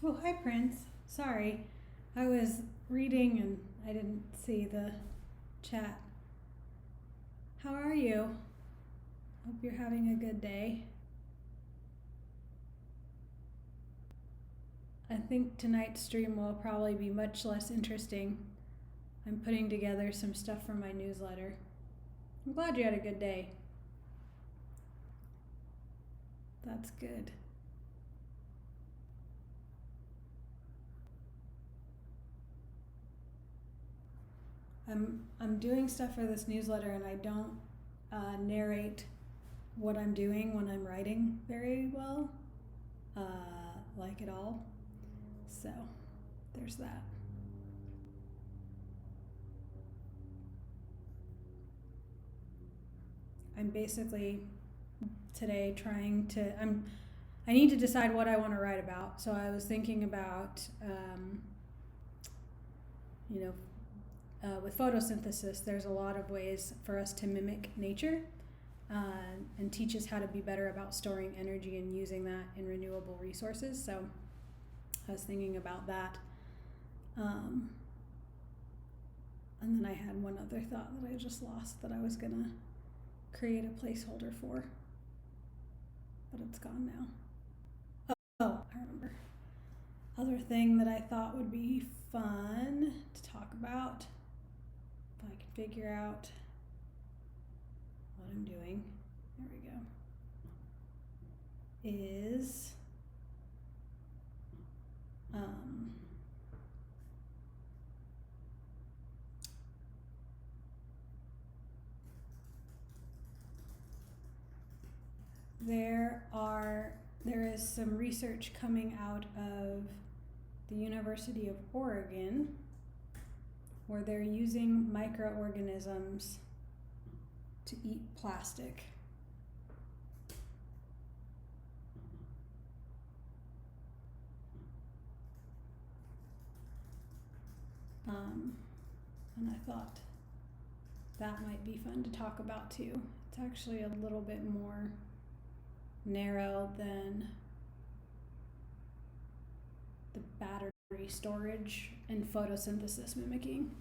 Oh, hi, Prince. Sorry, I was reading and I didn't see the chat. How are you? Hope you're having a good day. I think tonight's stream will probably be much less interesting. I'm putting together some stuff for my newsletter. I'm glad you had a good day. That's good. I'm doing stuff for this newsletter and I don't narrate what I'm doing when I'm writing very well, like at all. So there's that. I'm basically today trying to, I need to decide what I want to write about. So I was thinking about, with photosynthesis, there's a lot of ways for us to mimic nature and teach us how to be better about storing energy and using that in renewable resources. So I was thinking about that. And then I had one other thought that I just lost that I was going to create a placeholder for, but it's gone now. Oh, I remember. Other thing that I thought would be fun to talk about, if I can figure out what I'm doing, there we go, is there is some research coming out of the University of Oregon where they're using microorganisms to eat plastic. And I thought that might be fun to talk about too. It's actually a little bit more narrow than the battery storage and photosynthesis mimicking.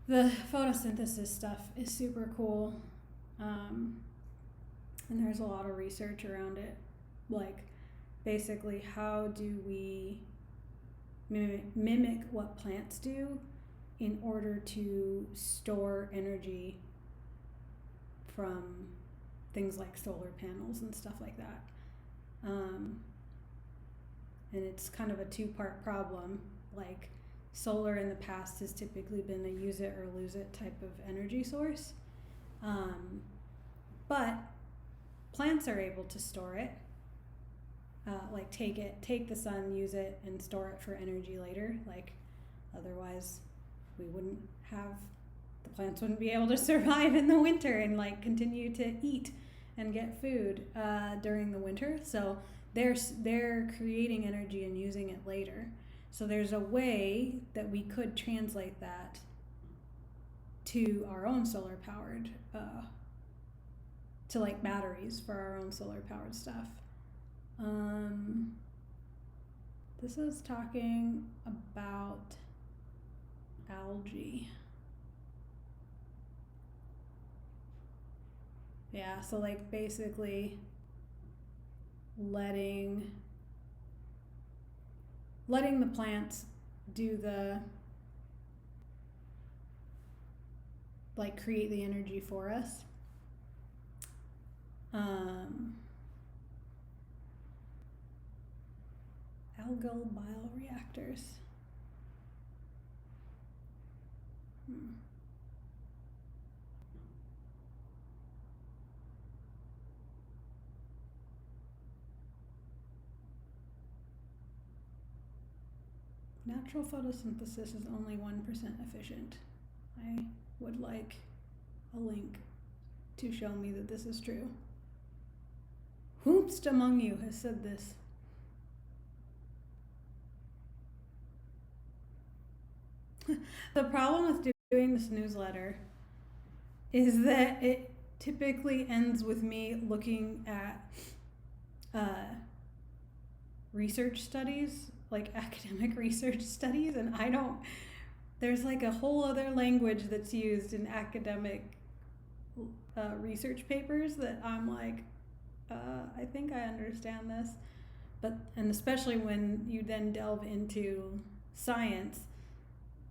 The photosynthesis stuff is super cool, and there's a lot of research around it. Like, basically, how do we mimic what plants do in order to store energy from things like solar panels and stuff like that. And it's kind of a two-part problem. Like, solar in the past has typically been a use it or lose it type of energy source. But plants are able to store it. Like take the sun, use it, and store it for energy later. Like, otherwise we wouldn't have, the plants wouldn't be able to survive in the winter and like continue to eat and get food during the winter. So they're creating energy and using it later. So there's a way that we could translate that to our own solar powered, to like batteries for our own solar powered stuff. This is talking about algae. Yeah, so like basically letting the plants do the, like, create the energy for us. Algal bioreactors. Natural photosynthesis is only 1% efficient. I would like a link to show me that this is true. Whomst among you has said this? The problem with doing this newsletter is that it typically ends with me looking at research studies, like academic research studies, and there's like a whole other language that's used in academic research papers that I'm like, I think I understand this. And especially when you then delve into science,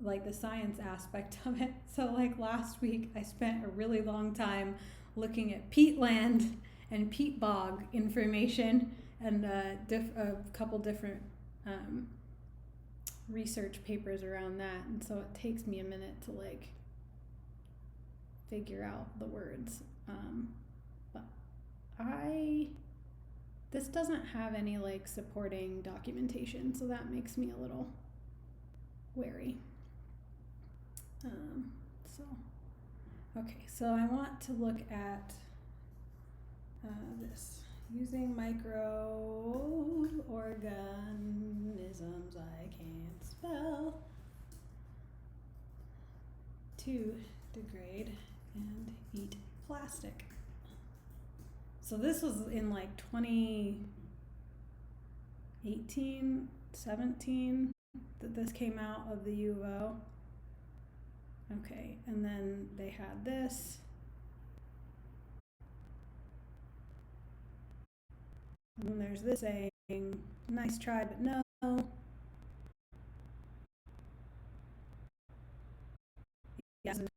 like the science aspect of it. So like last week I spent a really long time looking at peatland and peat bog information and a couple different research papers around that, and so it takes me a minute to like figure out the words. But this doesn't have any like supporting documentation, so that makes me a little wary. So I want to look at this. Using microorganisms I can't spell to degrade and eat plastic. So this was in like 2018, 17 that this came out of the U of O. Okay, and then they had this. And then there's this saying, nice try, but no. Yeah, the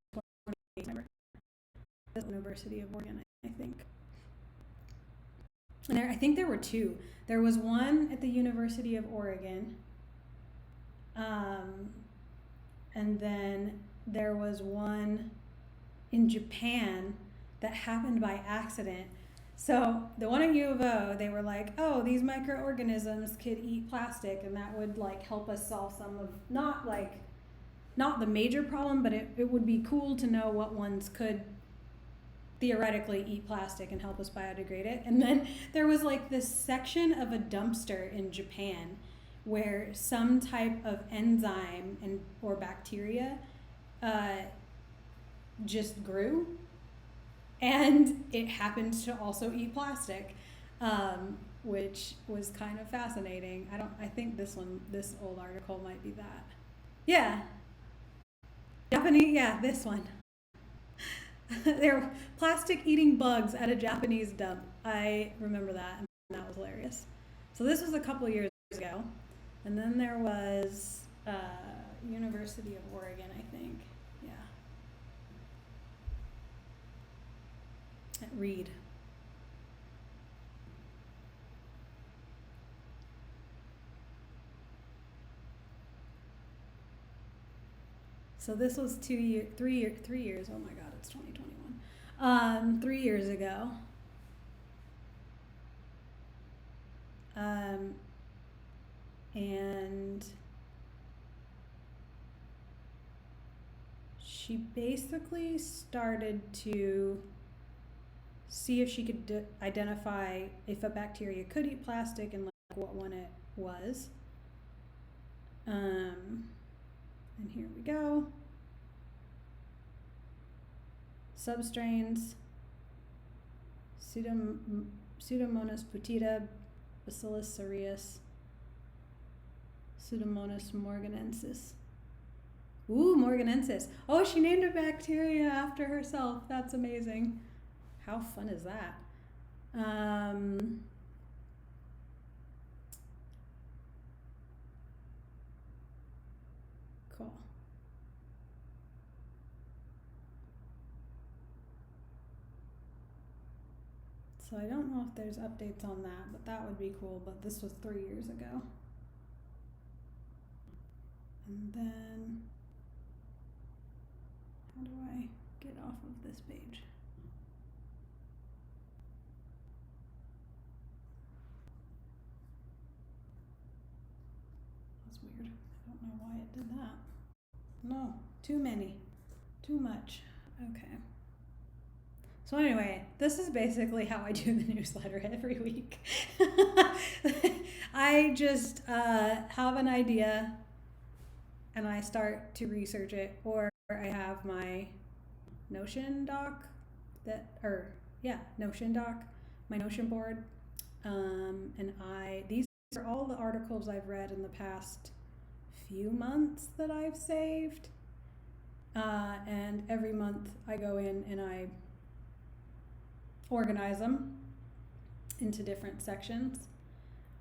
University of Oregon, I think. And I think there were two. There was one at the University of Oregon, and then there was one in Japan that happened by accident. So the one at U of O, they were like, oh, these microorganisms could eat plastic, and that would like help us solve some of, not the major problem, but it would be cool to know what ones could theoretically eat plastic and help us biodegrade it. And then there was like this section of a dumpster in Japan where some type of enzyme or bacteria just grew, and it happened to also eat plastic, which was kind of fascinating. I think this old article might be that. Yeah. Japanese, yeah, this one. They're plastic eating bugs at a Japanese dump. I remember that, and that was hilarious. So this was a couple of years ago. And then there was University of Oregon, I think. Yeah. At Reed. So this was 3 years. Oh my God, it's 2021. 3 years ago. And she basically started to see if she could identify if a bacteria could eat plastic and like what one it was. And here we go. Substrains: Pseudomonas putida, Bacillus cereus, Pseudomonas morganensis. Ooh, morganensis. Oh, she named a bacteria after herself. That's amazing. How fun is that? Cool. So I don't know if there's updates on that, but that would be cool. But this was 3 years ago. And then, how do I get off of this page? That's weird. I don't know why it did that. No, too many. Too much. Okay. So anyway, this is basically how I do the newsletter every week. I just have an idea and I start to research it, or I have my Notion doc Notion doc, my Notion board, and these are all the articles I've read in the past few months that I've saved. And every month I go in and I organize them into different sections.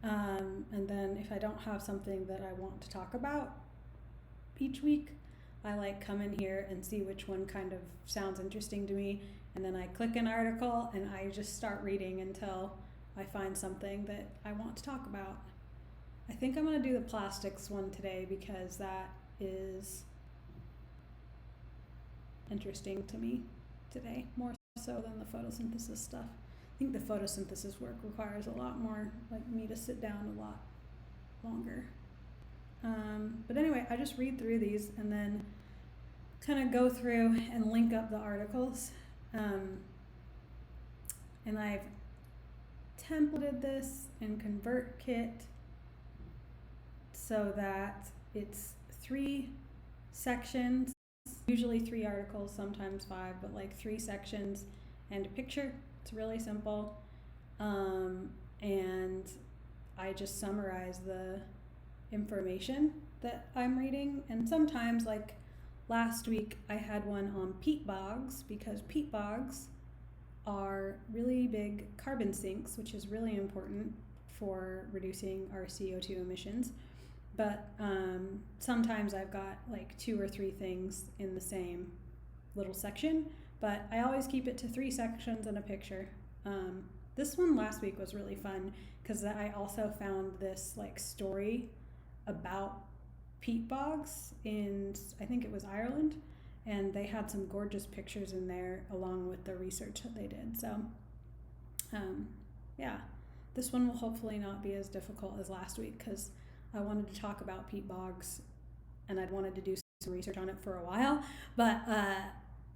And then if I don't have something that I want to talk about each week, I like come in here and see which one kind of sounds interesting to me, and then I click an article and I just start reading until I find something that I want to talk about. I think I'm going to do the plastics one today because that is interesting to me today, more so than the photosynthesis stuff. I think the photosynthesis work requires a lot more, like me to sit down a lot longer. But anyway, I just read through these and then kind of go through and link up the articles. And I've templated this in ConvertKit so that it's 3 sections, usually 3 articles, sometimes 5, but like 3 sections and a picture. It's really simple. And I just summarize the information that I'm reading. And sometimes, like last week, I had one on peat bogs because peat bogs are really big carbon sinks, which is really important for reducing our CO2 emissions. But sometimes I've got like 2 or 3 things in the same little section, but I always keep it to 3 sections and a picture. This one last week was really fun because I also found this like story about peat bogs in, I think it was Ireland, and they had some gorgeous pictures in there along with the research that they did. So yeah, this one will hopefully not be as difficult as last week because I wanted to talk about peat bogs and I'd wanted to do some research on it for a while, but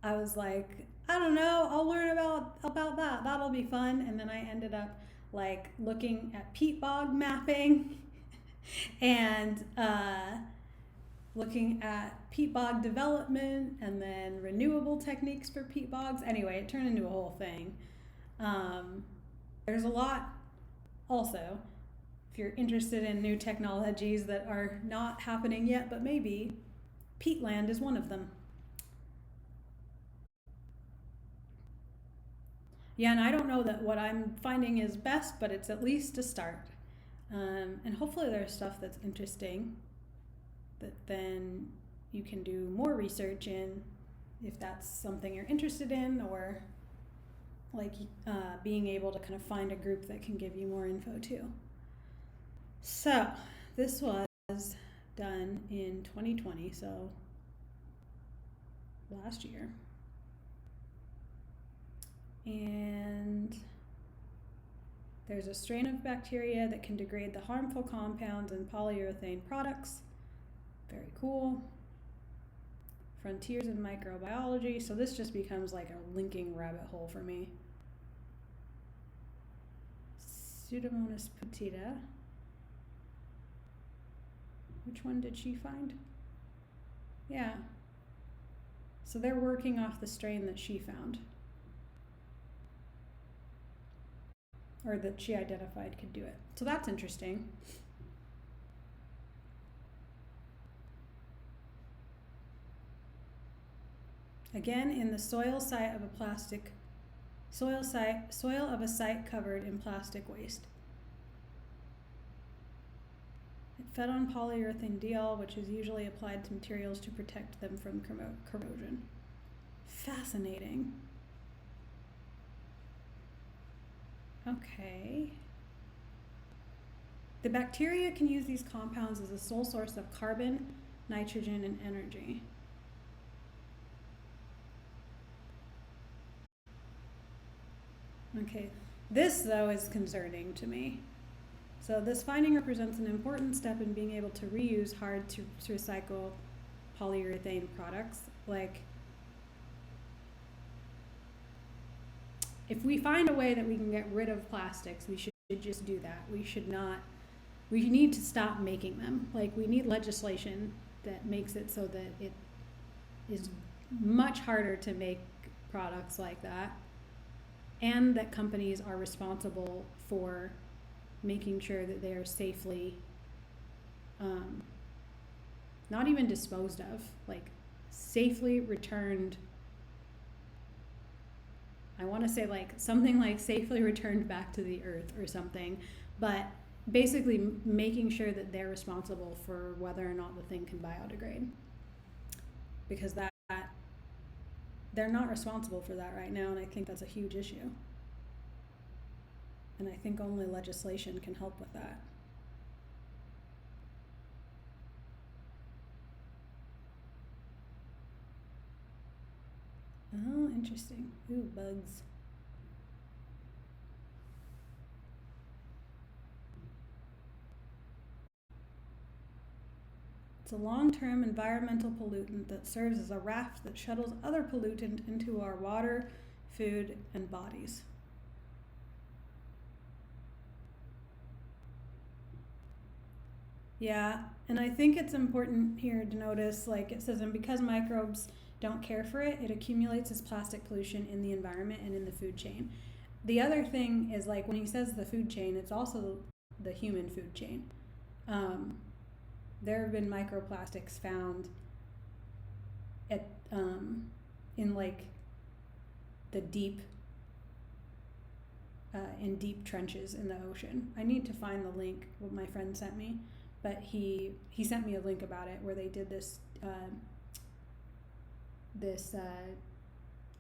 I was like, I don't know, I'll learn about that. That'll be fun. And then I ended up like looking at peat bog mapping and looking at peat bog development and then renewable techniques for peat bogs. Anyway, it turned into a whole thing. There's a lot also, if you're interested in new technologies that are not happening yet, but maybe, peatland is one of them. Yeah, and I don't know that what I'm finding is best, but it's at least a start. And hopefully there's stuff that's interesting that then you can do more research in if that's something you're interested in, or like being able to kind of find a group that can give you more info too. So this was done in 2020, so last year. And there's a strain of bacteria that can degrade the harmful compounds in polyurethane products. Very cool. Frontiers in microbiology. So this just becomes like a linking rabbit hole for me. Pseudomonas putida. Which one did she find? Yeah. So they're working off the strain that she found, or that she identified could do it. So that's interesting. Again, in the soil of a site covered in plastic waste. It fed on polyurethane deal, which is usually applied to materials to protect them from corrosion. Fascinating. Okay. The bacteria can use these compounds as a sole source of carbon, nitrogen, and energy. Okay, this though is concerning to me. So this finding represents an important step in being able to reuse hard to recycle polyurethane products. Like, if we find a way that we can get rid of plastics, we should just do that. We need to stop making them. Like, we need legislation that makes it so that it is much harder to make products like that, and that companies are responsible for making sure that they are safely, not even disposed of, like safely returned. I want to say like something like safely returned back to the earth or something, but basically making sure that they're responsible for whether or not the thing can biodegrade, because that they're not responsible for that right now, and I think that's a huge issue, and I think only legislation can help with that. Oh, interesting. Ooh, bugs. It's a long-term environmental pollutant that serves as a raft that shuttles other pollutant into our water, food, and bodies. Yeah, and I think it's important here to notice, like it says, and because microbes don't care for it, it accumulates as plastic pollution in the environment and in the food chain. The other thing is, like when he says the food chain, it's also the human food chain. There have been microplastics found at in like the deep in deep trenches in the ocean. I need to find the link what my friend sent me, but he sent me a link about it where they did this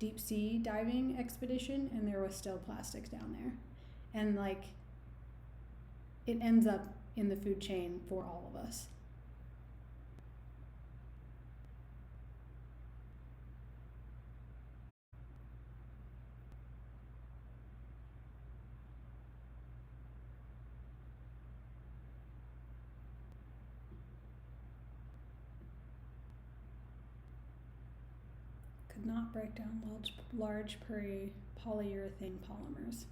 deep sea diving expedition, and there was still plastics down there, and like it ends up in the food chain for all of us. Could not break down large polyurethane polymers.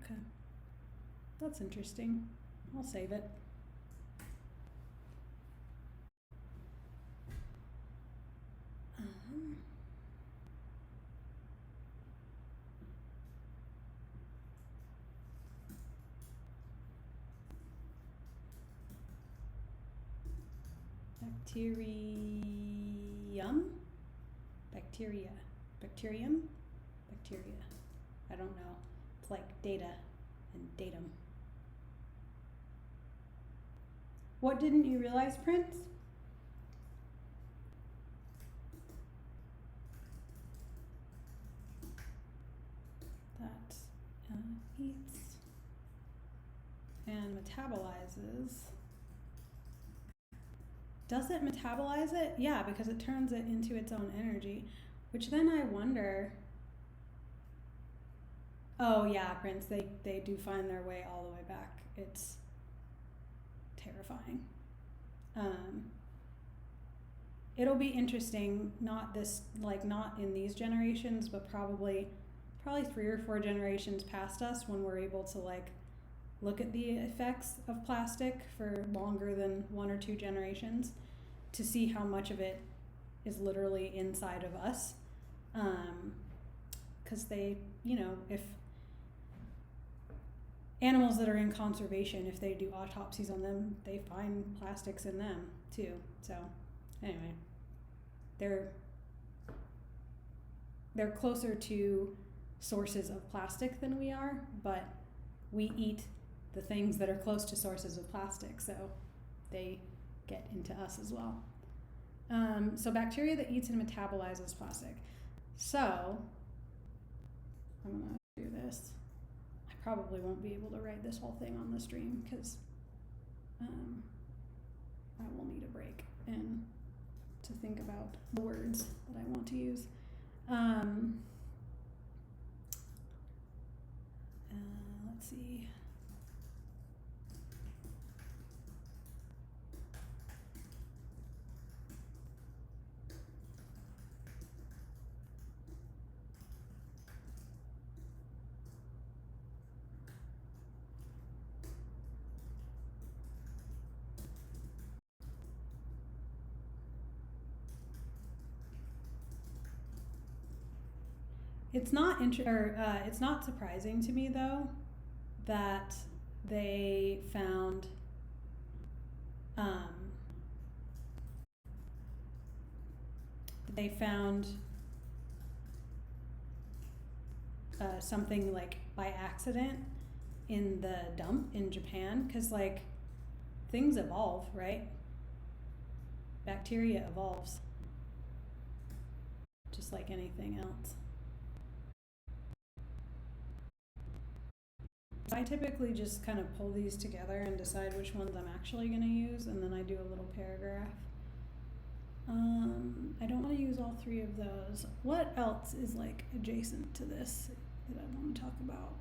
Okay, that's interesting. I'll save it. Bacterium? Bacteria. I don't know. It's like data and datum. What didn't you realize, Prince? That eats and metabolizes. Does it metabolize it? Yeah, because it turns it into its own energy, which then I wonder. Oh yeah, Prince, they do find their way all the way back. It's terrifying. It'll be interesting, not in these generations, but probably 3 or 4 generations past us, when we're able to like look at the effects of plastic for longer than 1 or 2 generations, to see how much of it is literally inside of us. Because they, if animals that are in conservation, if they do autopsies on them, they find plastics in them too. So anyway, they're closer to sources of plastic than we are, but we eat the things that are close to sources of plastic, so they get into us as well. So bacteria that eats and metabolizes plastic. So I'm gonna do this. I probably won't be able to write this whole thing on the stream because I will need a break and to think about the words that I want to use. Let's see. It's not it's not surprising to me though that they found um, they found something like by accident in the dump in Japan, because like things evolve, right? Bacteria evolves just like anything else. So I typically just kind of pull these together and decide which ones I'm actually going to use, and then I do a little paragraph. I don't want to use all three of those. What else is like adjacent to this that I want to talk about?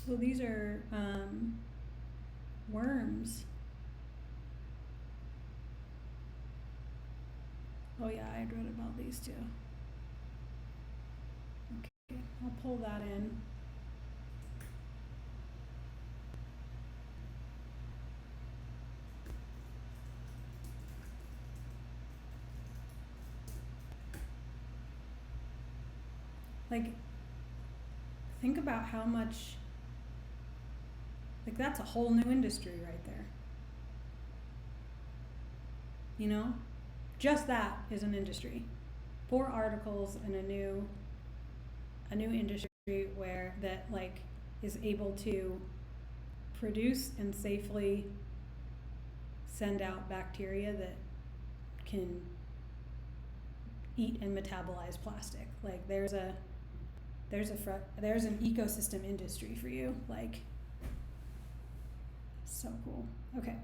Well, these are worms. Oh yeah, I'd read about these too. Okay, I'll pull that in. Like, think about how much, like that's a whole new industry right there. You know? Just that is an industry. 4 articles and a new industry where that like is able to produce and safely send out bacteria that can eat and metabolize plastic. Like there's an ecosystem industry for you. Like, so cool. Okay.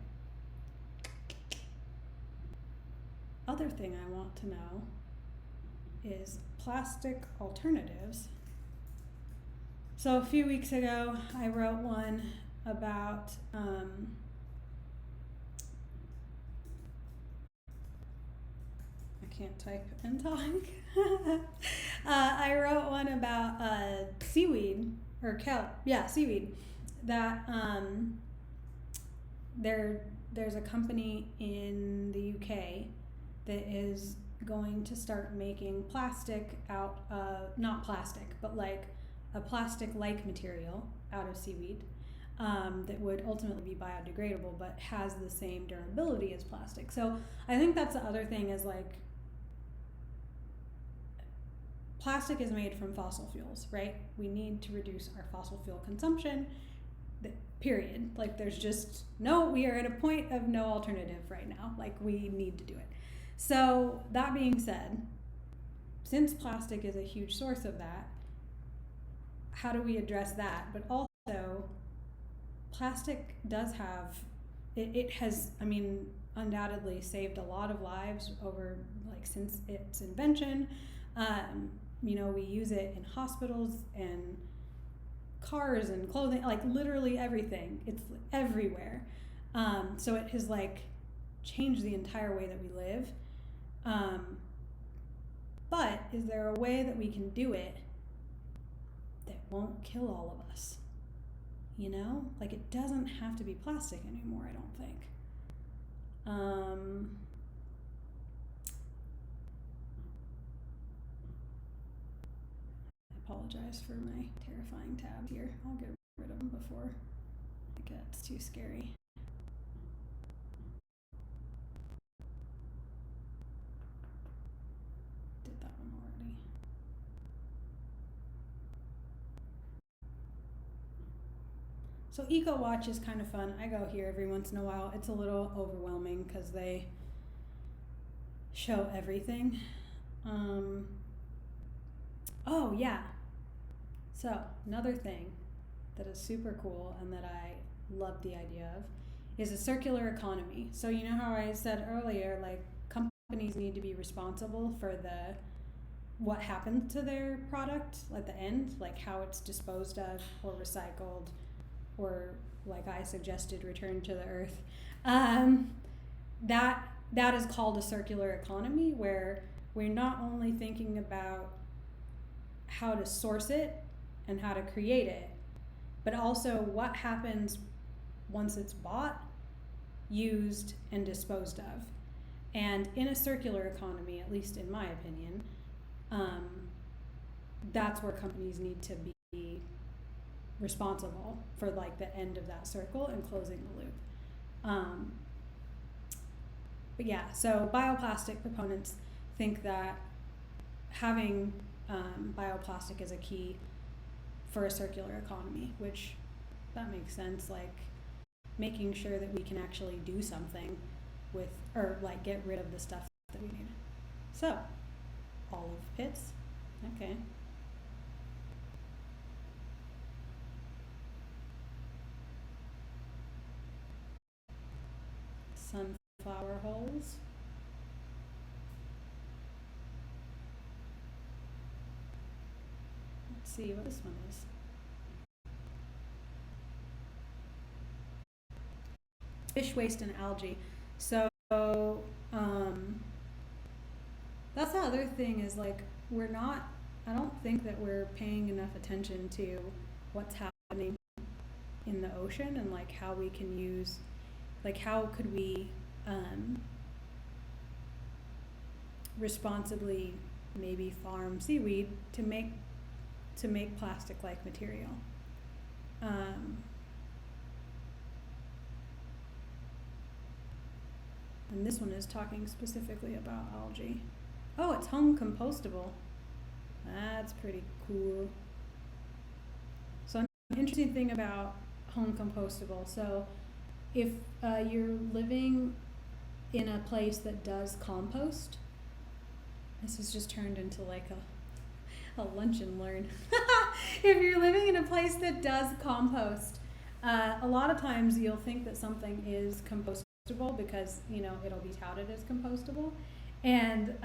Other thing I want to know is plastic alternatives. So a few weeks ago, I wrote one about I can't type and talk. I wrote one about seaweed or kelp. Yeah, seaweed. That there's a company in the UK that is going to start making plastic out of, not plastic, but like a plastic-like material out of seaweed that would ultimately be biodegradable but has the same durability as plastic. So I think that's the other thing is like plastic is made from fossil fuels, right? We need to reduce our fossil fuel consumption, period. Like there's just we are at a point of no alternative right now. Like we need to do it. So that being said, since plastic is a huge source of that, how do we address that? But also, plastic does have, it has, I mean, undoubtedly saved a lot of lives over, like, since its invention. You know, we use it in hospitals and cars and clothing, like literally everything. It's everywhere. So it has, like, changed the entire way that we live. But is there a way that we can do it that won't kill all of us? You know? Like, it doesn't have to be plastic anymore, I don't think. I apologize for my terrifying tabs here. I'll get rid of them before it gets too scary. Did that one already. So EcoWatch is kind of fun. I go here every once in a while. It's a little overwhelming because they show everything. Oh yeah. So another thing that is super cool and that I love the idea of is a circular economy. So you know how I said earlier, like companies need to be responsible for what happened to their product at the end, like how it's disposed of or recycled, or like I suggested, returned to the earth. That is called a circular economy, where we're not only thinking about how to source it and how to create it, but also what happens once it's bought, used, and disposed of. And in a circular economy, at least in my opinion, that's where companies need to be responsible for like the end of that circle and closing the loop. But yeah, so bioplastic proponents think that having bioplastic is a key for a circular economy, which that makes sense, like making sure that we can actually do something with, or like get rid of the stuff that we need. So, olive pits, okay. Sunflower holes. Let's see what this one is. Fish waste and algae. So that's the other thing is like I don't think that we're paying enough attention to what's happening in the ocean and like how we can use, like how could we responsibly maybe farm seaweed to make plastic like material. And this one is talking specifically about algae. Oh, it's home compostable. That's pretty cool. So an interesting thing about home compostable. So if you're living in a place that does compost, this has just turned into like a lunch and learn. If you're living in a place that does compost, a lot of times you'll think that something is compostable because it'll be touted as compostable, and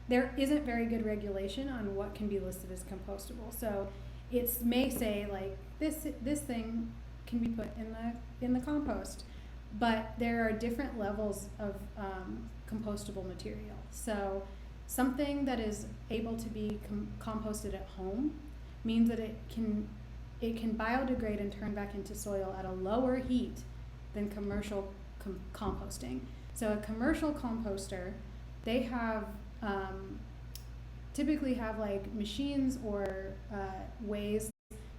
there isn't very good regulation on what can be listed as compostable. So it may say like this thing can be put in the compost, but there are different levels of compostable material. So something that is able to be composted at home means that it can biodegrade and turn back into soil at a lower heat than commercial composting. So a commercial composter, they have typically have like machines or ways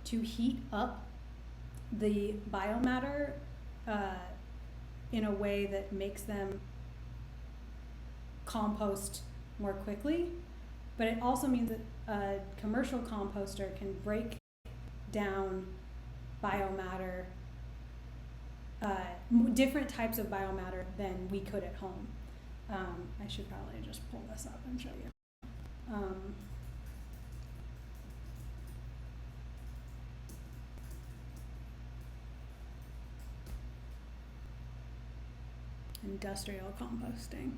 to heat up the biomatter in a way that makes them compost more quickly, but it also means that a commercial composter can break down biomatter, different types of biomatter than we could at home. I should probably just pull this up and show you. Industrial composting.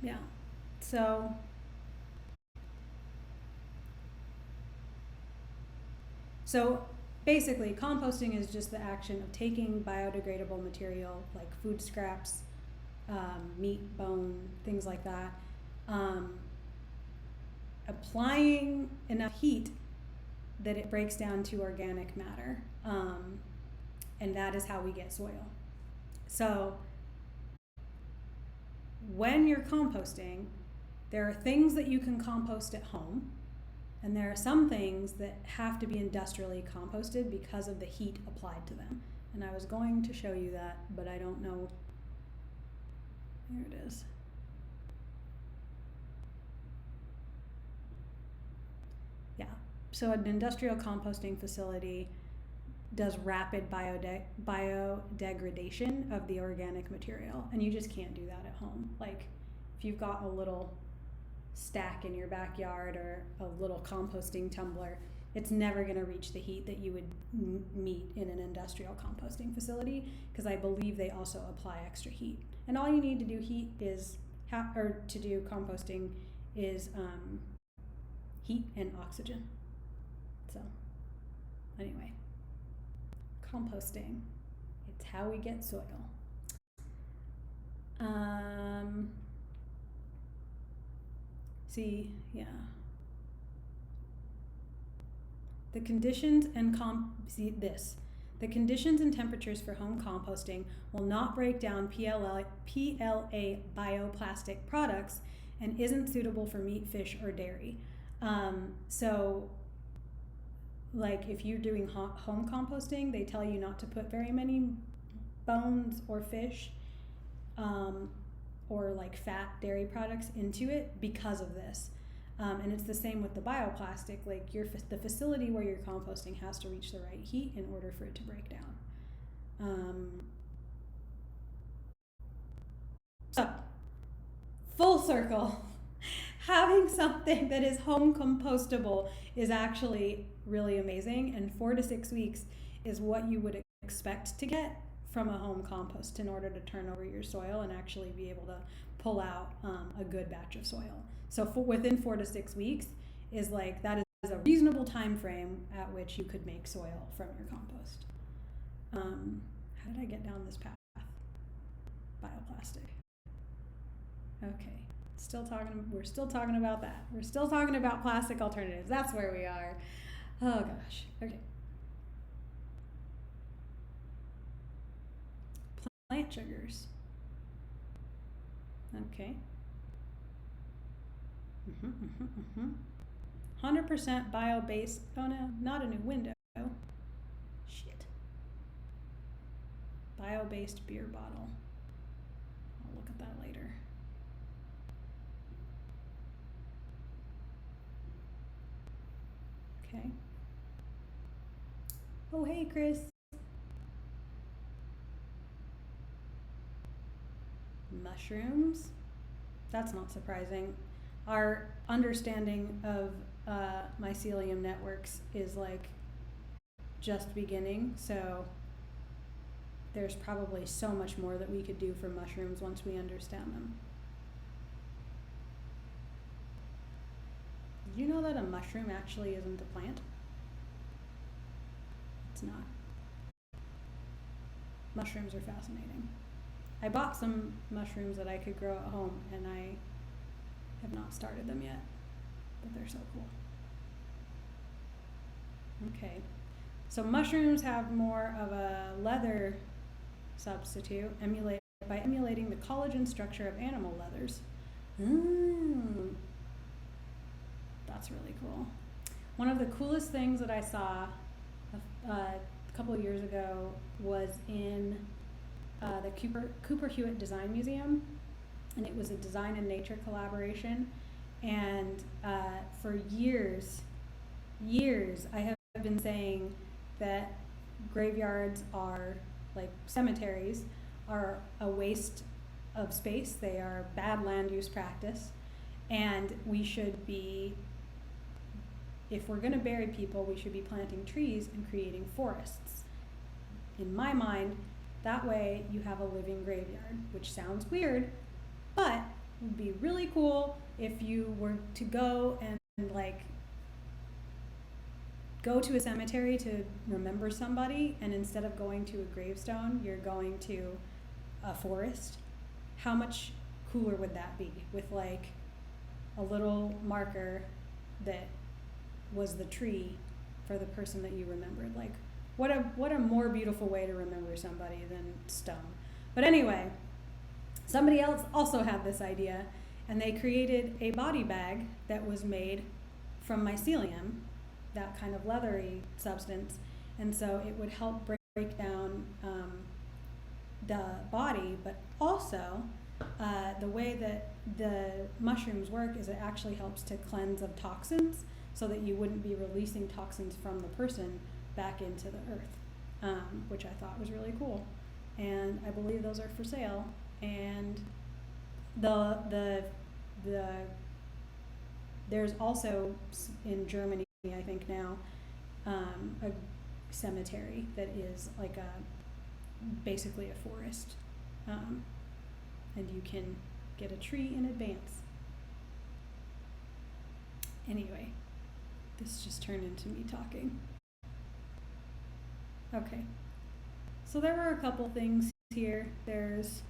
Yeah, so basically composting is just the action of taking biodegradable material like food scraps, meat, bone, things like that, applying enough heat that it breaks down to organic matter, and that is how we get soil. So when you're composting, there are things that you can compost at home, and there are some things that have to be industrially composted because of the heat applied to them. And I was going to show you that, but I don't know. Here it is. Yeah, so an industrial composting facility does rapid biodegradation of the organic material, and you just can't do that at home. Like if you've got a little stack in your backyard or a little composting tumbler, it's never going to reach the heat that you would meet in an industrial composting facility, because I believe they also apply extra heat. And all you need to do to do composting is heat and oxygen. So anyway, composting, it's how we get soil. See, yeah. The conditions and The conditions and temperatures for home composting will not break down PLA bioplastic products and isn't suitable for meat, fish, or dairy. So like if you're doing home composting, they tell you not to put very many bones or fish or like fat dairy products into it because of this. And it's the same with the bioplastic. Like the facility where you're composting has to reach the right heat in order for it to break down. So, full circle. Having something that is home compostable is actually really amazing, and 4 to 6 weeks is what you would expect to get from a home compost in order to turn over your soil and actually be able to pull out a good batch of soil. So within 4 to 6 weeks is like, that is a reasonable time frame at which you could make soil from your compost. How did I get down this path? Bioplastic. Okay, we're still talking about that. We're still talking about plastic alternatives. That's where we are. Oh gosh, okay. Plant sugars. Okay. 100% bio-based. Oh no, not a new window. Shit. Bio-based beer bottle. I'll look at that later. Okay. Oh, hey, Chris. Mushrooms. That's not surprising. Our understanding of mycelium networks is like just beginning, so there's probably so much more that we could do for mushrooms once we understand them. Did you know that a mushroom actually isn't a plant? It's not. Mushrooms are fascinating. I bought some mushrooms that I could grow at home, and I have not started them yet, but they're so cool. Okay, so mushrooms have more of a leather substitute by emulating the collagen structure of animal leathers. That's really cool. One of the coolest things that I saw a couple of years ago was in the Cooper Hewitt Design Museum, and it was a design and nature collaboration. And for years I have been saying that graveyards are, like cemeteries, are a waste of space. They are bad land use practice, and we should be, if we're going to bury people, we should be planting trees and creating forests. In my mind, that way you have a living graveyard, which sounds weird, but it would be really cool if you were to go and like go to a cemetery to remember somebody, and instead of going to a gravestone, you're going to a forest. How much cooler would that be, with like a little marker that was the tree for the person that you remembered? Like, what a more beautiful way to remember somebody than stone. But anyway, somebody else also had this idea, and they created a body bag that was made from mycelium, that kind of leathery substance, and so it would help break down the body, but also the way that the mushrooms work is it actually helps to cleanse of toxins, so that you wouldn't be releasing toxins from the person back into the earth, which I thought was really cool. And I believe those are for sale. And there's also in Germany, I think now, a cemetery that is like basically a forest, and you can get a tree in advance. Anyway, this just turned into me talking. Okay, so there were a couple things here. There's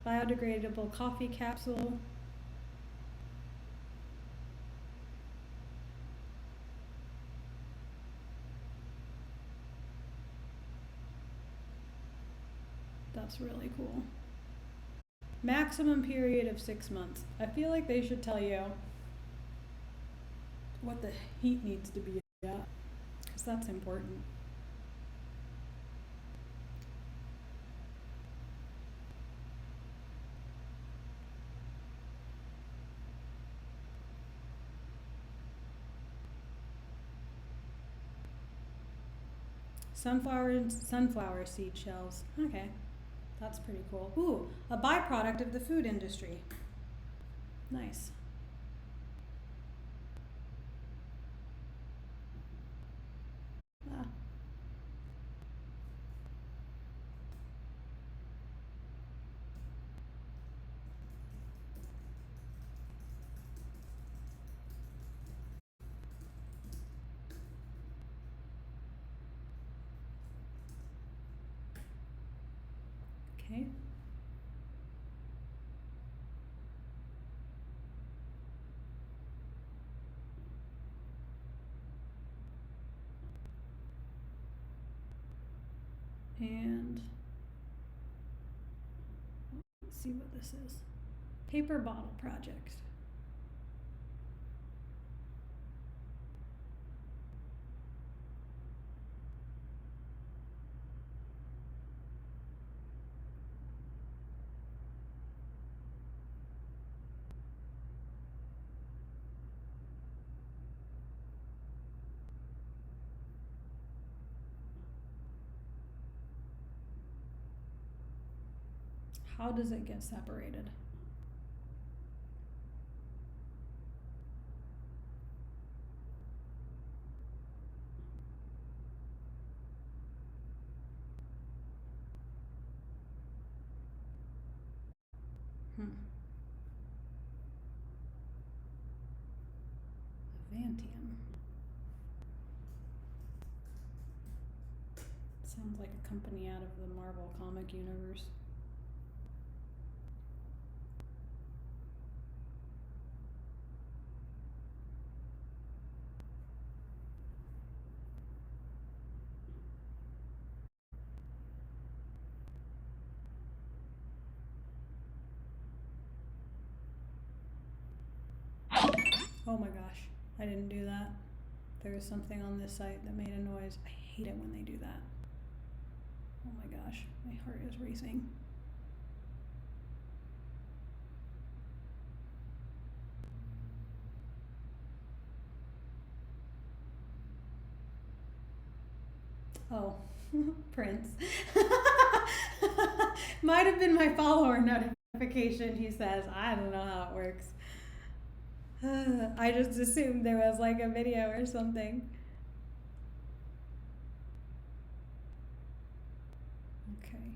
biodegradable coffee capsule. That's really cool. Maximum period of 6 months. I feel like they should tell you what the heat needs to be at, because that's important. Sunflower seed shells. Okay, that's pretty cool. Ooh, a byproduct of the food industry. Nice. Ah. Okay. And let's see what this is. Paper bottle project. How does it get separated? Avantium. Sounds like a company out of the Marvel comic universe. Oh my gosh, I didn't do that. There was something on this site that made a noise. I hate it when they do that. Oh my gosh, my heart is racing. Oh, Prince. Might have been my follower notification, he says. I don't know how it works. I just assumed there was like a video or something. Okay.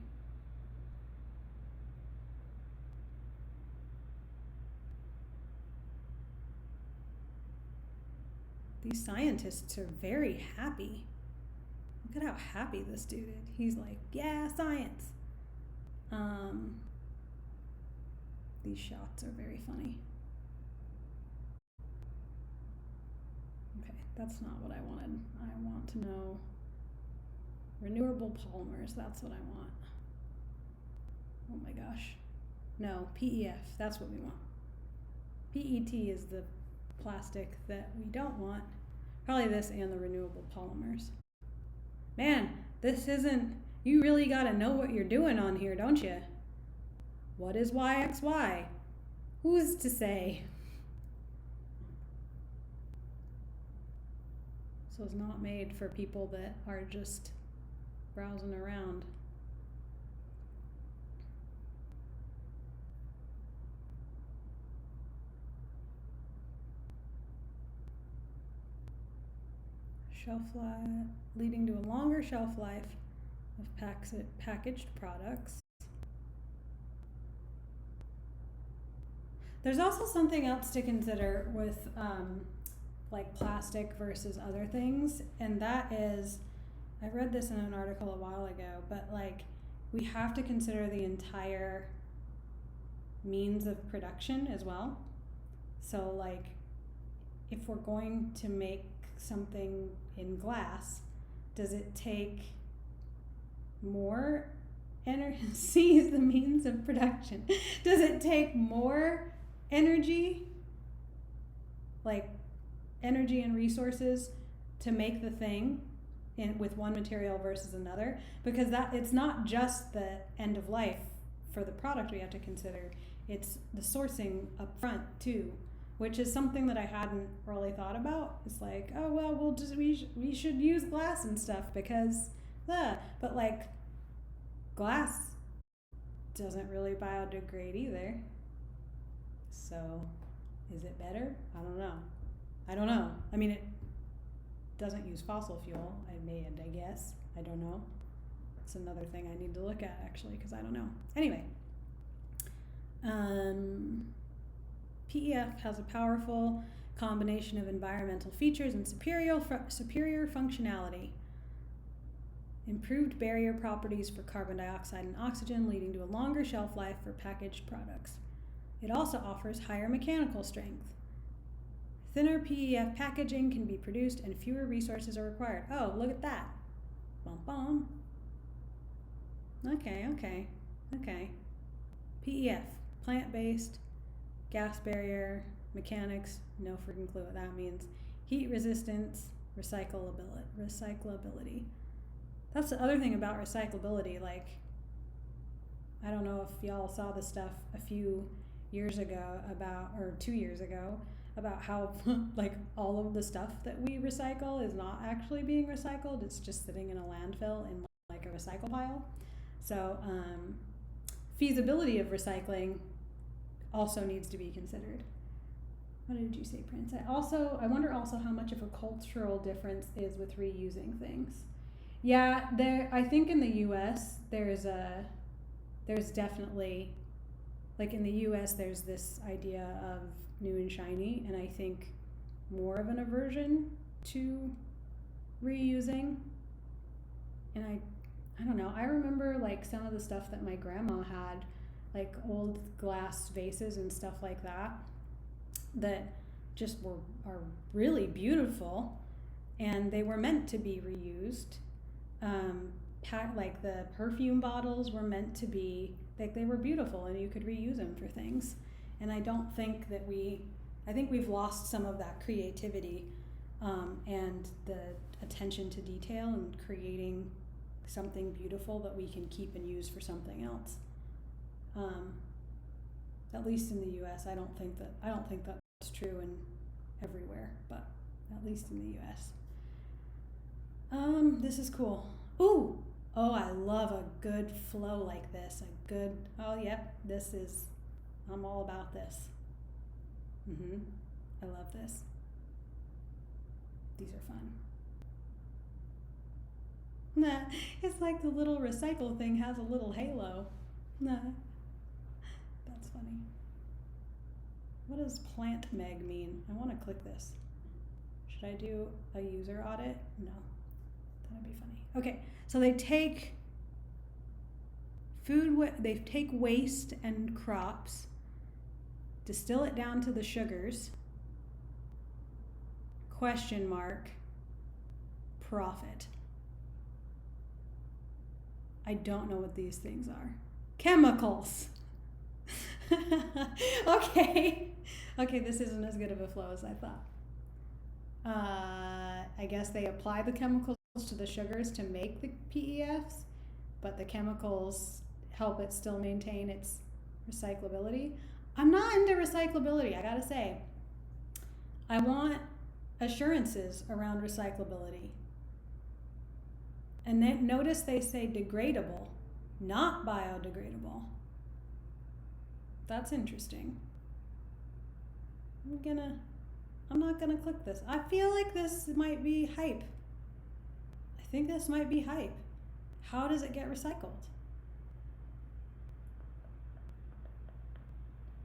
These scientists are very happy. Look at how happy this dude is. He's like, yeah, science. These shots are very funny. Okay, that's not what I wanted. I want to know renewable polymers. That's what I want. Oh my gosh. No, PEF. That's what we want. PET is the plastic that we don't want. Probably this and the renewable polymers. Man, this isn't... You really gotta know what you're doing on here, don't you? What is YXY? Who's to say? So it's not made for people that are just browsing around. Shelf life, leading to a longer shelf life of packaged products. There's also something else to consider with like plastic versus other things, and that is, I read this in an article a while ago, but like we have to consider the entire means of production as well. So like if we're going to make something in glass, does it take more sees the means of production. Does it take more energy, like energy and resources, to make the thing with one material versus another? Because it's not just the end of life for the product we have to consider, it's the sourcing up front too, which is something that I hadn't really thought about. It's like, oh well, we should use glass and stuff because but like glass doesn't really biodegrade either. So is it better? I don't know. I mean, it doesn't use fossil fuel, I guess. I don't know. It's another thing I need to look at actually, because I don't know. Anyway, PEF has a powerful combination of environmental features and superior functionality. Improved barrier properties for carbon dioxide and oxygen, leading to a longer shelf life for packaged products. It also offers higher mechanical strength. Thinner PEF packaging can be produced and fewer resources are required. Oh, look at that. Bum bum. Okay. PEF, plant-based, gas barrier, mechanics, no freaking clue what that means. Heat resistance, recyclability. That's the other thing about recyclability. Like, I don't know if y'all saw this stuff a few years ago or 2 years ago about how like all of the stuff that we recycle is not actually being recycled. It's just sitting in a landfill in like a recycle pile. So feasibility of recycling also needs to be considered. What did you say, Prince? I wonder also how much of a cultural difference is with reusing things. Yeah, I think in the US there's definitely, like in the US there's this idea of new and shiny, and I think more of an aversion to reusing. And I don't know, I remember like some of the stuff that my grandma had, like old glass vases and stuff like that just are really beautiful, and they were meant to be reused. Like the perfume bottles were meant to be, like they were beautiful and you could reuse them for things. And I don't think that I think we've lost some of that creativity and the attention to detail and creating something beautiful that we can keep and use for something else. At least in the US, I don't think that's true in everywhere, but at least in the US. This is cool. Ooh! Oh, I love a good flow like this. I'm all about this. I love this. These are fun. Nah, it's like the little recycle thing has a little halo. Nah, that's funny. What does plant meg mean? I want to click this. Should I do a user audit? No, that'd be funny. Okay, so they take waste and crops, distill it down to the sugars, profit. I don't know what these things are. Chemicals. Okay, this isn't as good of a flow as I thought. I guess they apply the chemicals to the sugars to make the PEFs, but the chemicals help it still maintain its recyclability. I'm not into recyclability, I gotta say. I want assurances around recyclability. And then notice they say degradable, not biodegradable. That's interesting. I'm not gonna click this. I feel like this might be hype. I think this might be hype. How does it get recycled?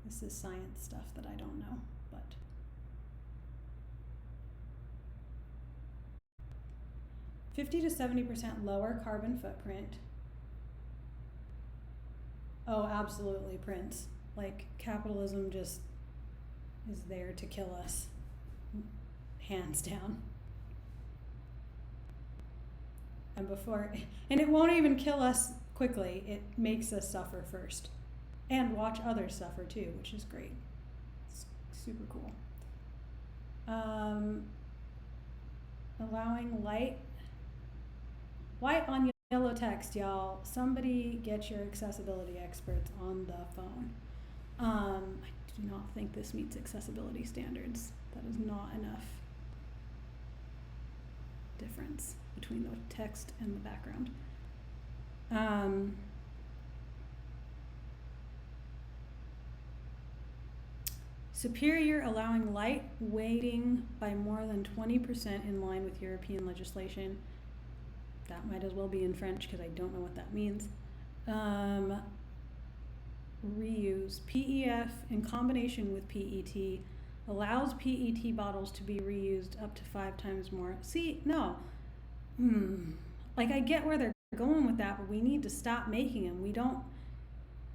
This is science stuff that I don't know, but. $50 to 70% lower carbon footprint. Oh, absolutely, Prince. Like, capitalism just is there to kill us. Hands down. And it won't even kill us quickly, it makes us suffer first. And watch others suffer too, which is great. It's super cool. Allowing light on yellow text, y'all. Somebody get your accessibility experts on the phone. I do not think this meets accessibility standards. That is not enough difference between the text and the background. Superior allowing light weighting by more than 20% in line with European legislation. That might as well be in French because I don't know what that means. Reuse. PEF in combination with PET allows PET bottles to be reused up to 5 times more. See, no. Like, I get where they're going with that, but we need to stop making them. We don't.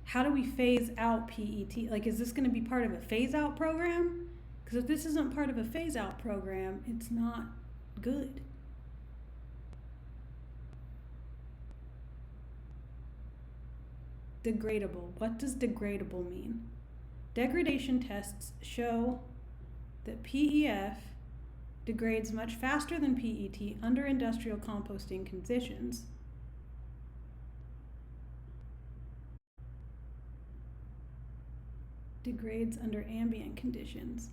How do we phase out PET? Like, is this going to be part of a phase out program? Because if this isn't part of a phase out program, it's not good. Degradable. What does degradable mean? Degradation tests show that PEF degrades much faster than PET under industrial composting conditions. Degrades under ambient conditions.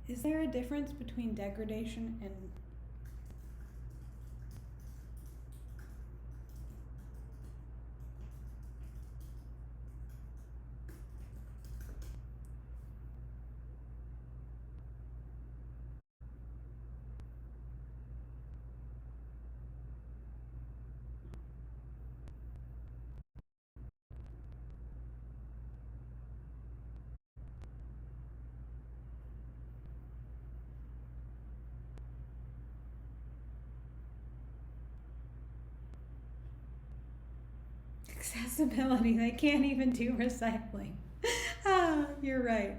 Is there a difference between degradation and accessibility? They can't even do recycling. You're right.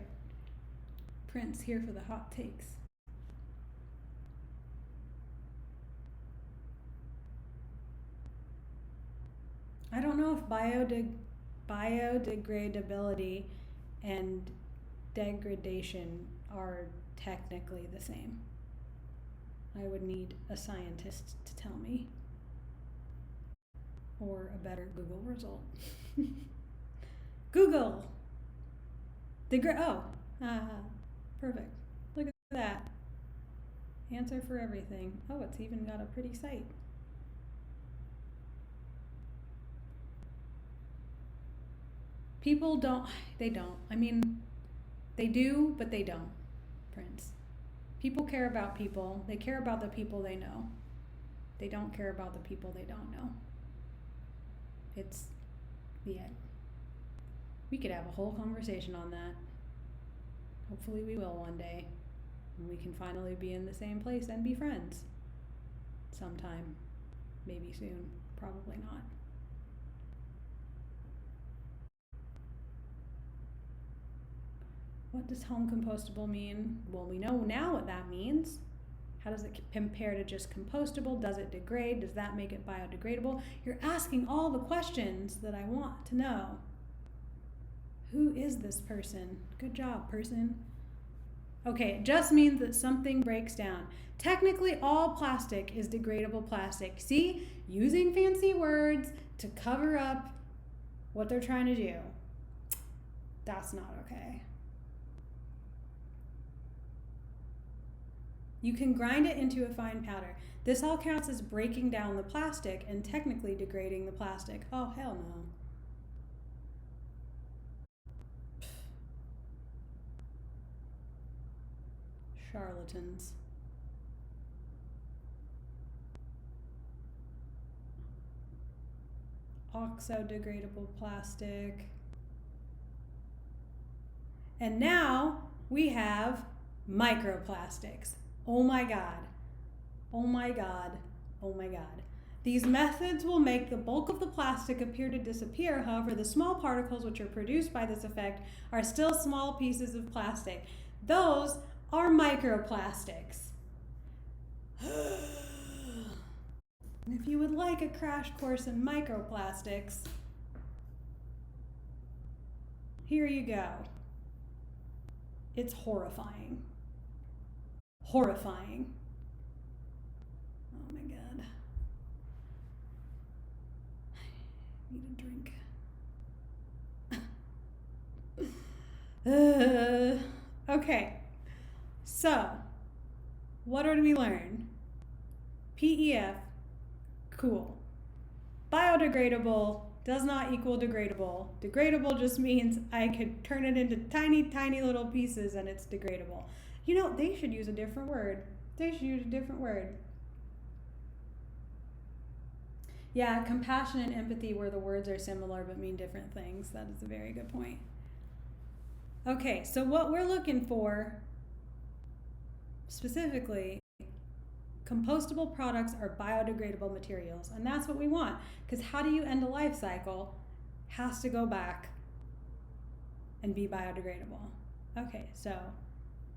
Prince here for the hot takes. I don't know if biodegradability and degradation are technically the same. I would need a scientist to tell me. Or a better Google result. Google! Perfect. Look at that. Answer for everything. Oh, it's even got a pretty site. People don't. I mean, they do, but they don't, Prince. People care about people. They care about the people they know. They don't care about the people they don't know. It's the end. We could have a whole conversation on that. Hopefully we will one day. And we can finally be in the same place and be friends. Sometime. Maybe soon. Probably not. What does home compostable mean? Well, we know now what that means. How does it compare to just compostable? Does it degrade? Does that make it biodegradable? You're asking all the questions that I want to know. Who is this person? Good job, person. Okay, it just means that something breaks down. Technically, all plastic is degradable plastic. See? Using fancy words to cover up what they're trying to do. That's not okay. You can grind it into a fine powder. This all counts as breaking down the plastic and technically degrading the plastic. Oh, hell no. Charlatans. Oxo-degradable plastic. And now we have microplastics. Oh my God. Oh my God. Oh my God. These methods will make the bulk of the plastic appear to disappear. However, the small particles which are produced by this effect are still small pieces of plastic. Those are microplastics. And if you would like a crash course in microplastics, here you go. It's horrifying. Horrifying. Oh my God. I need a drink. Okay. So, what did we learn? PEF, cool. Biodegradable does not equal degradable. Degradable just means I could turn it into tiny, tiny little pieces and it's degradable. You know, they should use a different word. They should use a different word. Yeah, compassion and empathy where the words are similar but mean different things. That is a very good point. Okay, so what we're looking for specifically, compostable products are biodegradable materials, and that's what we want, because how do you end a life cycle? Has to go back and be biodegradable. Okay, so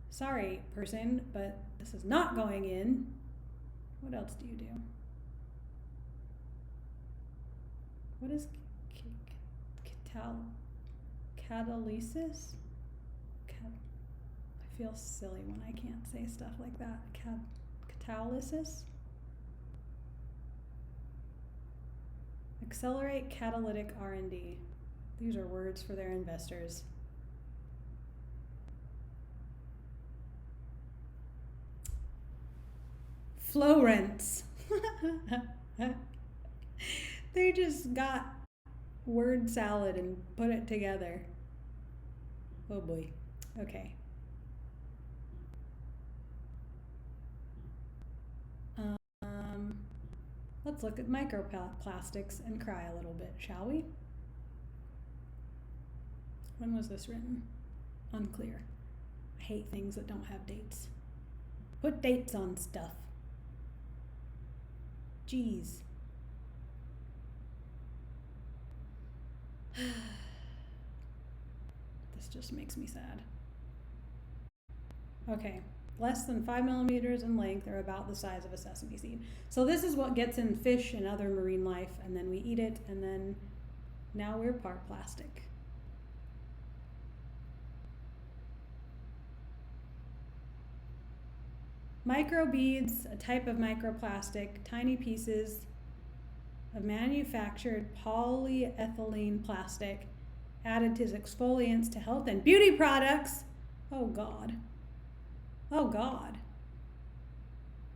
sorry person, but this is not going in. What else do you do? What is catalysis? I feel silly when I can't say stuff like that. Catalysis? Accelerate catalytic R&D. These are words for their investors. Florence. They just got word salad and put it together. Oh boy. Okay. Let's look at microplastics and cry a little bit, shall we? When was this written? Unclear. I hate things that don't have dates. Put dates on stuff. Jeez. This just makes me sad. Okay. Less than 5 millimeters in length or about the size of a sesame seed. So this is what gets in fish and other marine life, and then we eat it, and then now we're part plastic. Microbeads, a type of microplastic, tiny pieces of manufactured polyethylene plastic added to exfoliants to health and beauty products. Oh God. Oh God.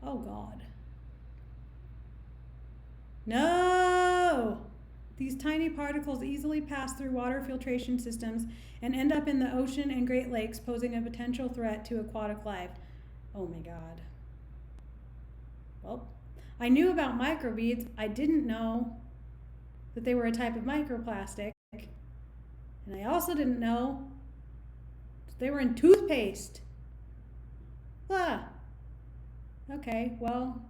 Oh God. No! These tiny particles easily pass through water filtration systems and end up in the ocean and Great Lakes, posing a potential threat to aquatic life. Oh my God. Well, I knew about microbeads. I didn't know that they were a type of microplastic. And I also didn't know that they were in toothpaste. Ah. Okay, well.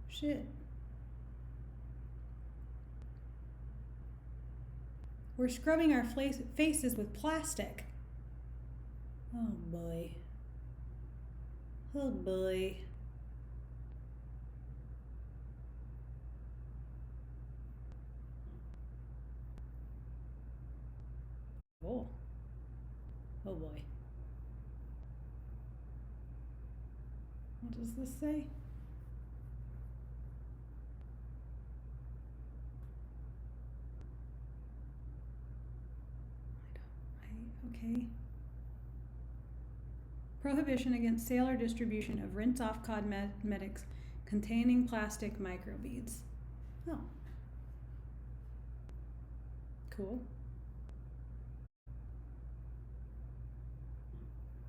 Shit. We're scrubbing our faces with plastic. Oh boy. Oh boy. Oh. Oh boy. What does this say? Okay. Prohibition against sale or distribution of rinse-off cosmetics containing plastic microbeads. Oh. Cool.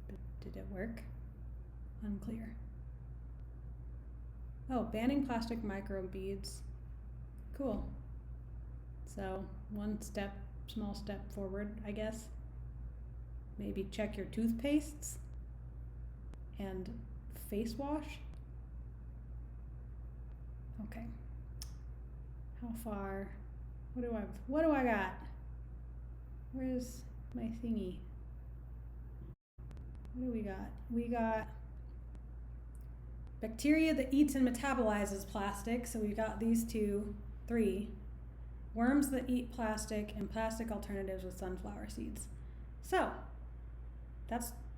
But did it work? Unclear. Oh, banning plastic microbeads. Cool. So, one step, small step forward, I guess. Maybe check your toothpastes and face wash. Okay. How far? What do I got? Where's my thingy? What do we got? We got bacteria that eats and metabolizes plastic. So we've got these three. Worms that eat plastic, and plastic alternatives with sunflower seeds. So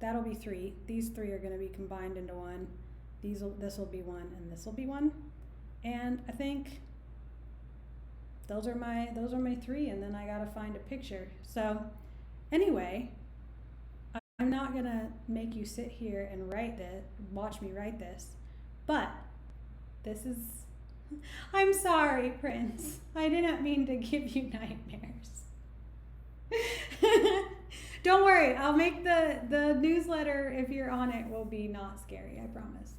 that'll be 3. These 3 are going to be combined into one. This will be one, and this will be one. And I think those are my 3, and then I gotta find a picture. So anyway, I'm not gonna make you sit here and watch me write this, but this is, I'm sorry, Prince. I didn't mean to give you nightmares. Don't worry, I'll make the newsletter, if you're on it, will be not scary, I promise.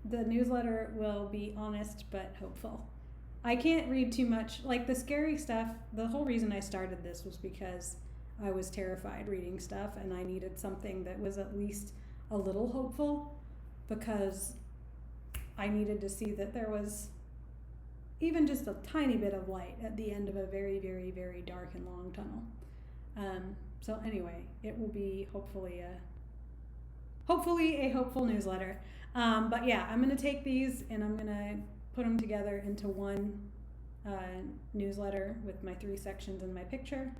The newsletter will be honest but hopeful. I can't read too much, like the scary stuff. The whole reason I started this was because I was terrified reading stuff, and I needed something that was at least a little hopeful, because I needed to see that there was even just a tiny bit of light at the end of a very, very, very dark and long tunnel. So anyway, it will be hopefully a hopeful newsletter. But yeah, I'm gonna take these and I'm gonna put them together into one newsletter with my 3 sections and my picture.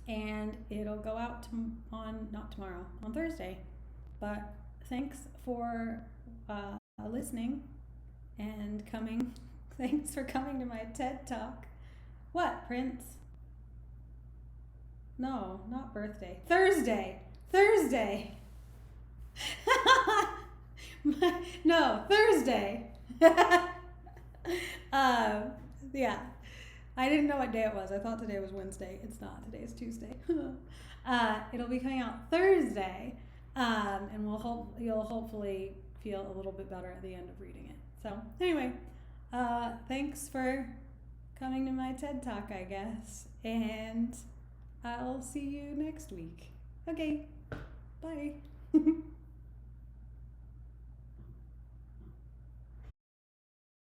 And it'll go out on Thursday. But thanks for listening and coming. Thanks for coming to my TED Talk. What, Prince? No, not birthday. Thursday. No, Thursday. Yeah. I didn't know what day it was. I thought today was Wednesday. It's not. Today is Tuesday. It'll be coming out Thursday, and you'll hopefully feel a little bit better at the end of reading it. So anyway, thanks for coming to my TED Talk, I guess, and I'll see you next week. Okay, bye.